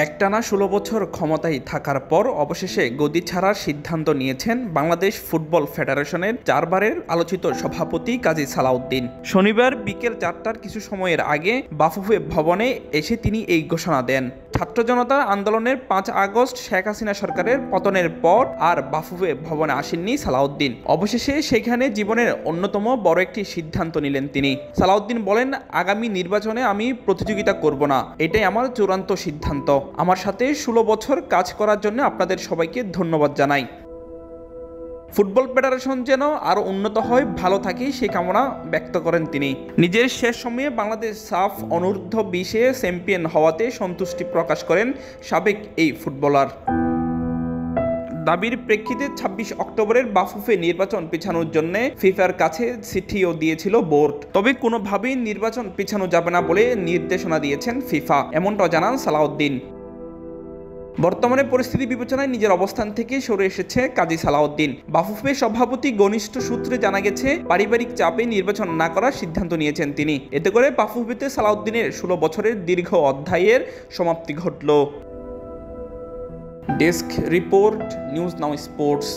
একটানা ১৬ বছর ক্ষমতায় থাকার পর অবশেষে গদি ছাড়ার সিদ্ধান্ত নিয়েছেন বাংলাদেশ ফুটবল ফেডারেশনের ৪ বারের আলোচিত সভাপতি কাজী সালাউদ্দিন। শনিবার বিকেল ৪টার কিছু সময়ের আগে বাফুফে ভবনে এসে তিনি এই ঘোষণা দেন। ছাত্র জনতার আন্দোলনের ৫ আগস্ট শেখ হাসিনা সরকারের পতনের পর আর বাফুফে ভবনে আসেননি সালাউদ্দিন। অবশেষে সেখানে জীবনের অন্যতম বড় একটি সিদ্ধান্ত নিলেন তিনি। সালাউদ্দিন বলেন, আগামী নির্বাচনে আমি প্রতিযোগিতা করব না, এটাই আমার চূড়ান্ত সিদ্ধান্ত। আমার সাথে ১৬ বছর কাজ করার জন্য আপনাদের সবাইকে ধন্যবাদ জানাই। ফুটবল ফেডারেশন যেন আরও উন্নত হয়, ভালো থাকে সেই কামনা ব্যক্ত করেন তিনি। নিজের শেষ সময়ে বাংলাদেশ সাফ অনূর্ধ্ব-20 চ্যাম্পিয়ন হওয়াতে সন্তুষ্টি প্রকাশ করেন সাবেক এই ফুটবলার। দাবির প্রেক্ষিতে ২৬ অক্টোবরের বাফুফে নির্বাচন পেছানোর জন্য ফিফার কাছে চিঠিও দিয়েছিল বোর্ড। তবে কোনোভাবেই নির্বাচন পেছানো যাবে না বলে নির্দেশনা দিয়েছেন ফিফা, এমনটা জানান সালাউদ্দিন। বর্তমানে পরিস্থিতি বিবেচনায় নিজের অবস্থান থেকে সরে এসেছে কাজী সালাউদ্দিন। বাফুফে সভাপতি ঘনিষ্ঠ সূত্রে জানা গেছে, পারিবারিক চাপে নির্বাচন না করার সিদ্ধান্ত নিয়েছেন তিনি। এতে করে বাফুফেতে সালাউদ্দিনের ১৬ বছরের দীর্ঘ অধ্যায়ের সমাপ্তি ঘটল। Desk report, news now sports.